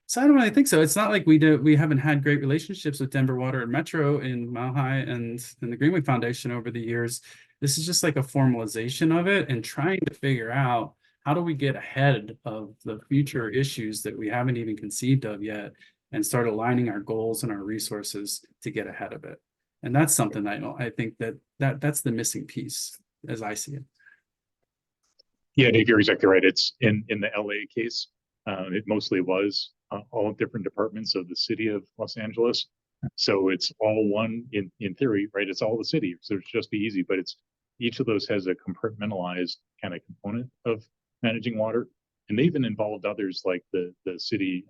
S5: So I don't really think so. It's not like we haven't had great relationships with Denver Water and Metro in Mile High and the Greenway Foundation over the years. This is just like a formalization of it and trying to figure out how do we get ahead of the future issues that we haven't even conceived of yet and start aligning our goals and our resources to get ahead of it. And that's something I think that's the missing piece as I see it.
S2: Yeah, Dave, you're exactly right. It's in the LA case, it mostly was all different departments of the city of Los Angeles. So it's all one in theory, right? It's all the city. So it's just be easy, but it's each of those has a compartmentalized kind of component of managing water. And they even involved others like the city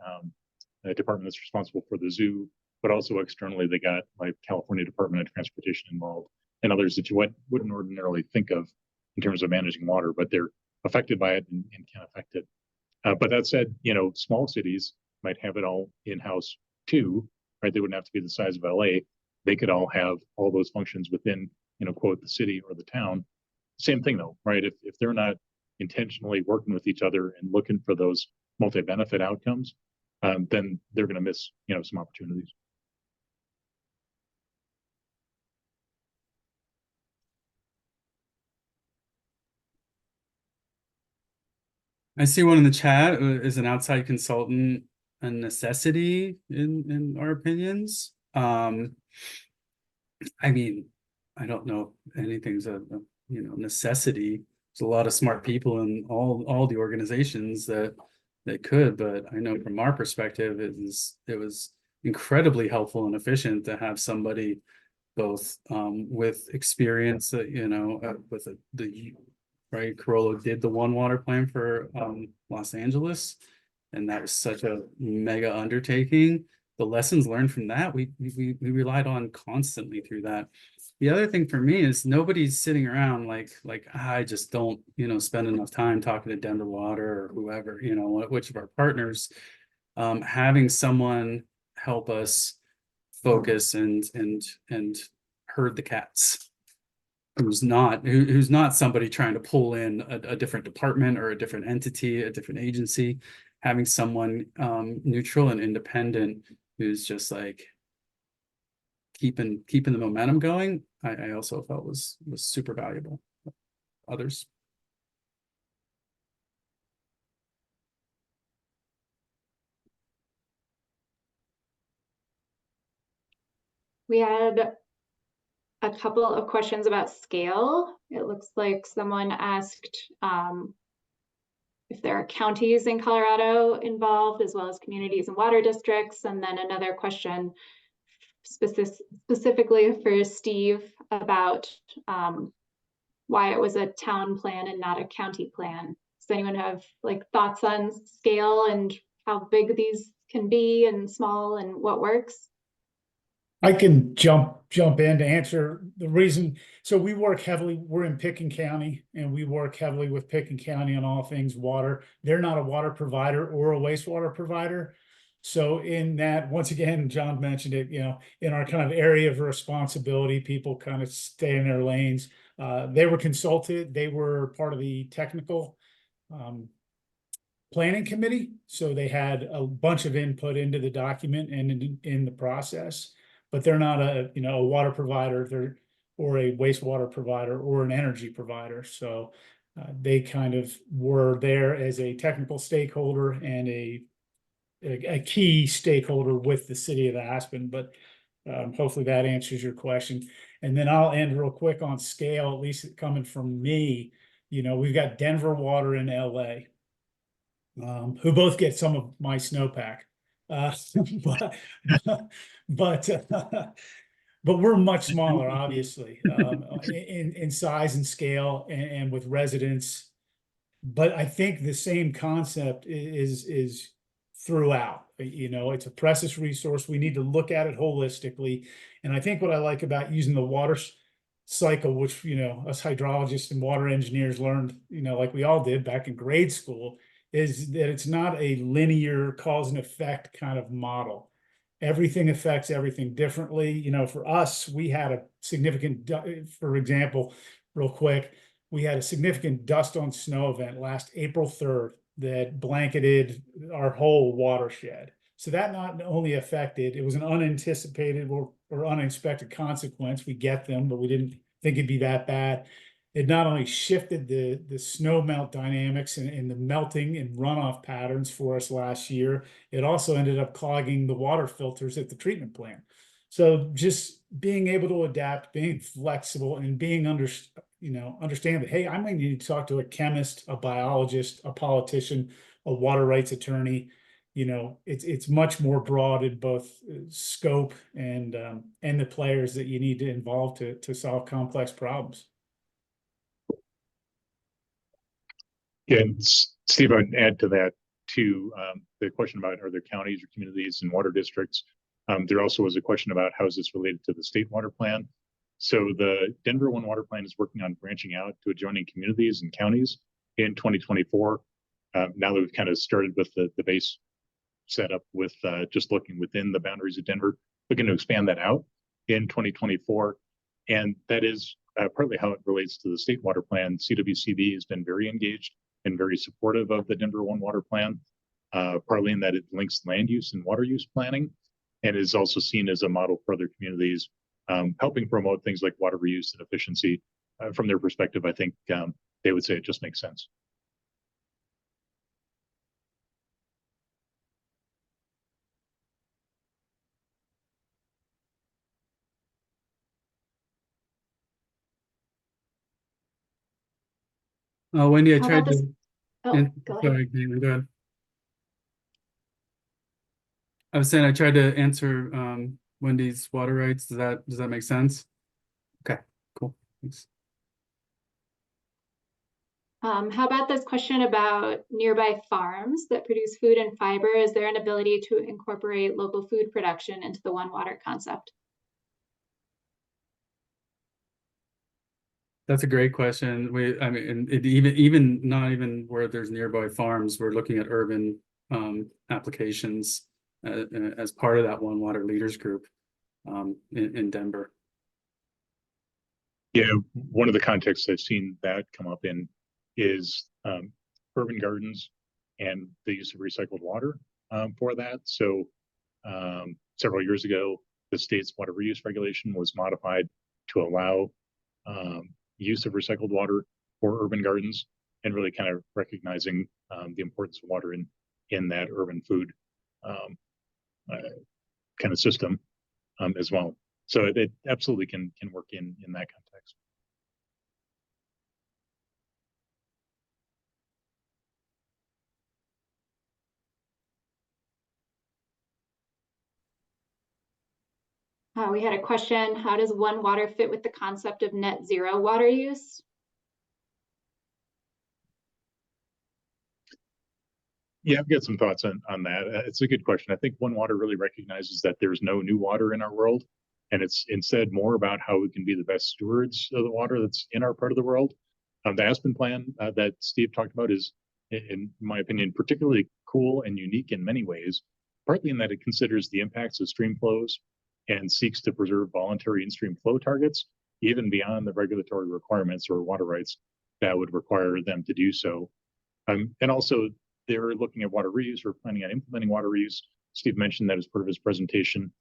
S2: department that's responsible for the zoo, but also externally they got like California Department of Transportation involved and others that you wouldn't ordinarily think of in terms of managing water, but they're affected by it and can affect it. But that said, small cities might have it all in-house too, right? They wouldn't have to be the size of LA. They could all have all those functions within, quote, the city or the town. Same thing though, right? If they're not intentionally working with each other and looking for those multi-benefit outcomes, then they're going to miss, some opportunities.
S5: I see one in the chat. Is an outside consultant a necessity in our opinions? I mean, I don't know if anything's a necessity. There's a lot of smart people in all the organizations that could, but I know from our perspective, it was incredibly helpful and efficient to have somebody both with experience, with the right. Carollo did the One Water plan for Los Angeles, and that was such a mega undertaking. The lessons learned from that, we relied on constantly through that. The other thing for me is nobody's sitting around like I just don't spend enough time talking to Denver Water or whoever, which of our partners, having someone help us focus and herd the cats. Who's not somebody trying to pull in a different department or a different entity, a different agency, having someone neutral and independent who's just like keeping the momentum going. I also felt was super valuable. Others.
S1: We had a couple of questions about scale. It looks like someone asked if there are counties in Colorado involved, as well as communities and water districts. And then another question specifically for Steve about why it was a town plan and not a county plan. Does anyone have thoughts on scale and how big these can be and small and what works?
S4: I can jump in to answer the reason. So we're in Pickens County, and we work heavily with Pickens County on all things water. They're not a water provider or a wastewater provider. So in that, once again, John mentioned it, in our kind of area of responsibility, people kind of stay in their lanes. They were consulted. They were part of the technical planning committee. So they had a bunch of input into the document and in the process. But they're not a water provider, or a wastewater provider or an energy provider. So they kind of were there as a technical stakeholder and a key stakeholder with the city of Aspen. But hopefully that answers your question. And then I'll end real quick on scale, at least coming from me. We've got Denver Water in LA, who both get some of my snowpack. But we're much smaller, obviously, in size and scale and with residents. But I think the same concept is throughout. It's a precious resource. We need to look at it holistically. And I think what I like about using the water cycle, which us hydrologists and water engineers learned, like we all did back in grade school, is that it's not a linear cause and effect kind of model. everything affects everything differently. You know, for us, we had a significant, for example, real quick, we had a significant dust on snow event last April 3rd that blanketed our whole watershed. So that not only affected, it was an unanticipated or unexpected consequence. We get them, but we didn't think it'd be that bad. It not only shifted the snow melt dynamics and the melting and runoff patterns for us last year, it also ended up clogging the water filters at the treatment plant. So just being able to adapt, being flexible, and being understand that, hey, I might need to talk to a chemist, a biologist, a politician, a water rights attorney. You know, it's much more broad in both scope and the players that you need to involve to solve complex problems.
S2: Yeah, and Steve, I'd add to that too, the question about are there counties or communities and water districts? There also was a question about how is this related to the state water plan? So the Denver One Water Plan is working on branching out to adjoining communities and counties in 2024. Now that we've kind of started with the base setup with just looking within the boundaries of Denver, looking to expand that out in 2024. And that is partly how it relates to the state water plan. CWCB has been very engaged and very supportive of the Denver One Water Plan, partly in that it links land use and water use planning, and is also seen as a model for other communities, helping promote things like water reuse and efficiency. From their perspective, I think they would say it just makes sense.
S5: Wendy, I
S1: How
S5: tried
S1: about this?
S5: to.
S1: Oh, go ahead.
S5: Sorry, Caitlin, go ahead. I was saying I tried to answer Wendy's water rights. Does that make sense? Okay, cool. Thanks.
S1: How about this question about nearby farms that produce food and fiber? Is there an ability to incorporate local food production into the One Water concept?
S5: That's a great question. I mean, it even not even where there's nearby farms, we're looking at urban applications as part of that One Water Leaders Group in Denver.
S2: Yeah, one of the contexts I've seen that come up in is urban gardens and the use of recycled water for that. So several years ago, the state's water reuse regulation was modified to allow use of recycled water for urban gardens, and really kind of recognizing the importance of water in that urban food kind of system as well. So it absolutely can work in that context.
S1: We had a question, how does One Water fit with the concept of net zero water use?
S2: Yeah, I've got some thoughts on that. It's a good question. I think One Water really recognizes that there's no new water in our world, and it's instead more about how we can be the best stewards of the water that's in our part of the world. The Aspen plan that Steve talked about is, in my opinion, particularly cool and unique in many ways, partly in that it considers the impacts of stream flows and seeks to preserve voluntary in-stream flow targets, even beyond the regulatory requirements or water rights that would require them to do so. And also, they're looking at water reuse or planning on implementing water reuse. Steve mentioned that as part of his presentation.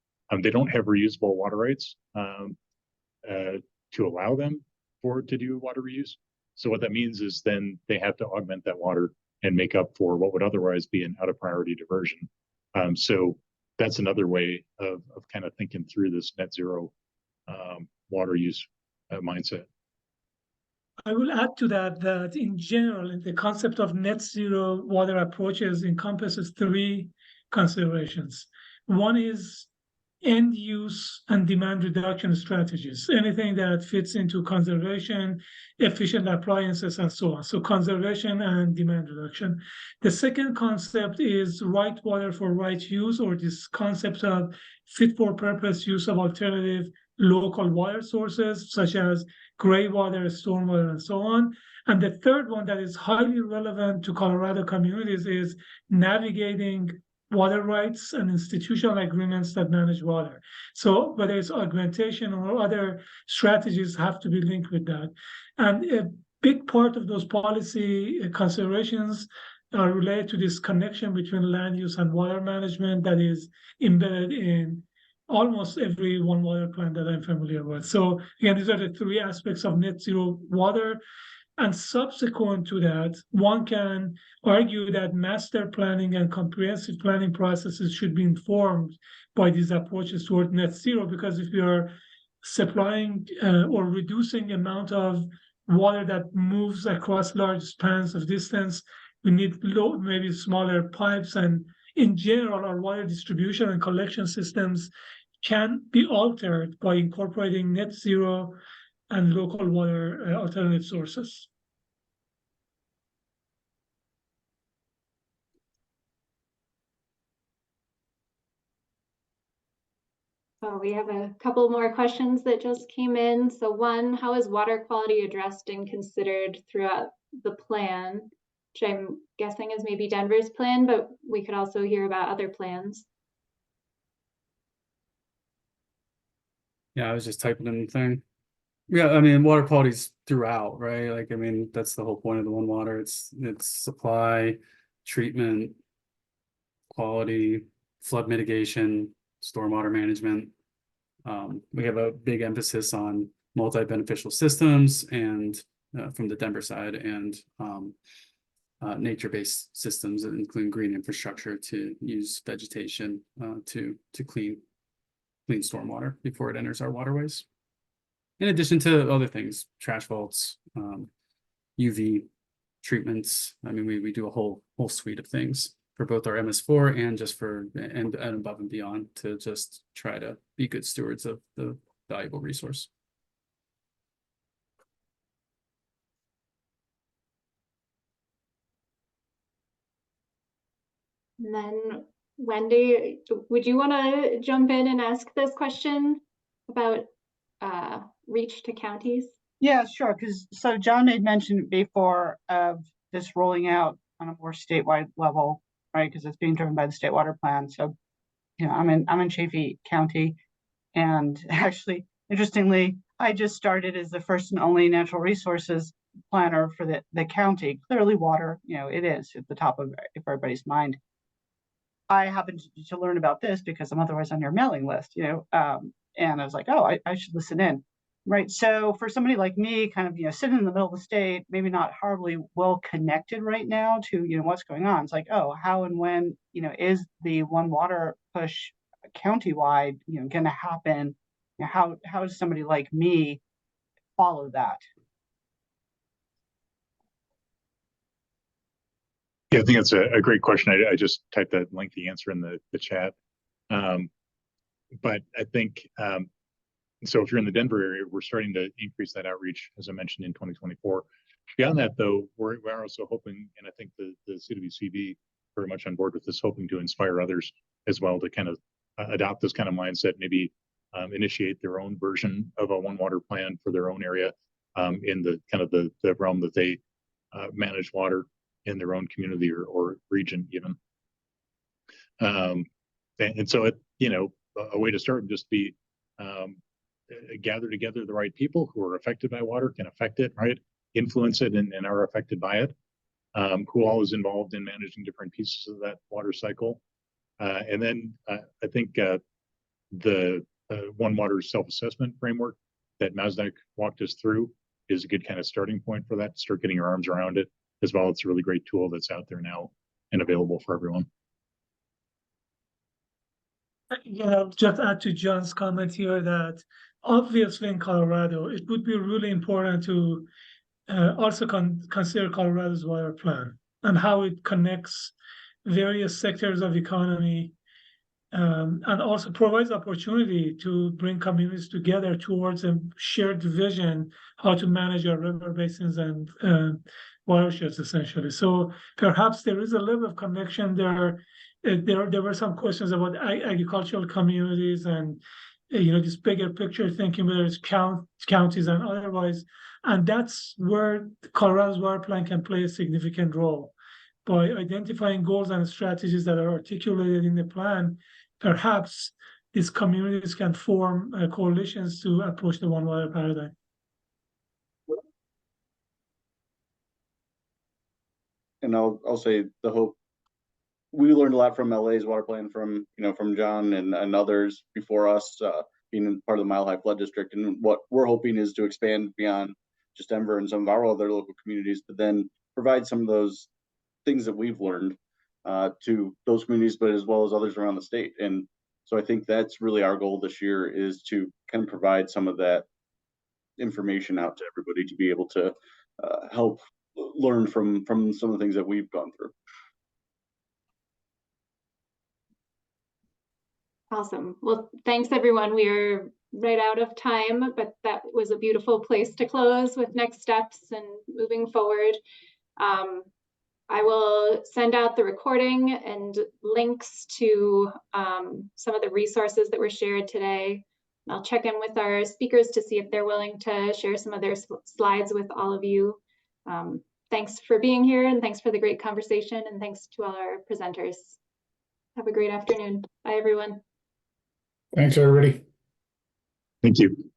S2: They don't have reusable water rights to allow them to do water reuse. So what that means is then they have to augment that water and make up for what would otherwise be an out of priority diversion. So that's another way of kind of thinking through this net zero water use mindset.
S3: I will add to that in general, the concept of net zero water approaches encompasses three considerations. One is end use and demand reduction strategies, anything that fits into conservation, efficient appliances, and so on. So conservation and demand reduction. The second concept is right water for right use, or this concept of fit for purpose use of alternative local water sources, such as gray water, stormwater, and so on. And the third one that is highly relevant to Colorado communities is navigating water rights and institutional agreements that manage water. So whether it's augmentation or other strategies have to be linked with that. And a big part of those policy considerations are related to this connection between land use and water management that is embedded in almost every one water plan that I'm familiar with. So again, these are the three aspects of net zero water. And subsequent to that, one can argue that master planning and comprehensive planning processes should be informed by these approaches toward net zero, because if you're supplying or reducing the amount of water that moves across large spans of distance, we need maybe smaller pipes. And in general, our water distribution and collection systems can be altered by incorporating net zero and local water alternative sources.
S1: So we have a couple more questions that just came in. So one, how is water quality addressed and considered throughout the plan? Which I'm guessing is maybe Denver's plan, but we could also hear about other plans.
S5: Yeah, I was just typing in the thing. Yeah, I mean, water quality's throughout, right? Like, I mean, that's the whole point of the One Water. It's supply, treatment, quality, flood mitigation, stormwater management. We have a big emphasis on multi-beneficial systems and from the Denver side, and nature-based systems, including green infrastructure to use vegetation to clean stormwater before it enters our waterways. In addition to other things, trash vaults, UV treatments. I mean, we do a whole suite of things for both our MS4 and just for and above and beyond to just try to be good stewards of the valuable resource.
S1: And then Wendy, would you want to jump in and ask this question about reach to counties?
S7: Yeah, sure. So John had mentioned before of this rolling out on a more statewide level, right? Because it's being driven by the state water plan. So, I'm in Chaffee County, and actually, interestingly, I just started as the first and only natural resources planner for the county. Clearly, water, it is at the top of everybody's mind. I happened to learn about this because I'm otherwise on your mailing list, and I was like, oh, I should listen in. Right. So for somebody like me, kind of, sitting in the middle of the state, maybe not horribly well connected right now to, what's going on. It's like, oh, how and when, is the One Water push countywide, going to happen? How does somebody like me follow that?
S2: Yeah, I think that's a great question. I just typed that lengthy answer in the chat. But I think, so if you're in the Denver area, we're starting to increase that outreach, as I mentioned, in 2024. Beyond that, though, we're also hoping, and I think the CWCB very much on board with this, hoping to inspire others as well to kind of adopt this kind of mindset, maybe initiate their own version of a One Water plan for their own area in the kind of the realm that they manage water in their own community or region even. And so a way to start would just be gather together the right people who are affected by water, can affect it, right? Influence it and are affected by it. Who all is involved in managing different pieces of that water cycle. And then I think the One Water self-assessment framework that Mazdak walked us through is a good kind of starting point for that, to start getting your arms around it as well. It's a really great tool that's out there now and available for everyone.
S3: Just add to John's comment here that obviously in Colorado, it would be really important to also consider Colorado's water plan and how it connects various sectors of economy, and also provides opportunity to bring communities together towards a shared vision how to manage our river basins and watersheds, essentially. So perhaps there is a level of connection there. There were some questions about agricultural communities and this bigger picture thinking, whether it's counties and otherwise, and that's where Colorado's water plan can play a significant role by identifying goals and strategies that are articulated in the plan, perhaps these communities can form coalitions to approach the one water paradigm.
S6: And I'll say the hope, we learned a lot from LA's water plan from, from John and others before us, being part of the Mile High Flood District. And what we're hoping is to expand beyond just Denver and some of our other local communities, but then provide some of those things that we've learned to those communities, but as well as others around the state. And so I think that's really our goal this year, is to kind of provide some of that information out to everybody to be able to help learn from some of the things that we've gone through.
S1: Awesome. Well, thanks everyone. We are right out of time, but that was a beautiful place to close with next steps and moving forward. I will send out the recording and links to some of the resources that were shared today. I'll check in with our speakers to see if they're willing to share some of their slides with all of you. Thanks for being here, and thanks for the great conversation, and thanks to all our presenters. Have a great afternoon. Bye, everyone.
S4: Thanks, everybody.
S2: Thank you.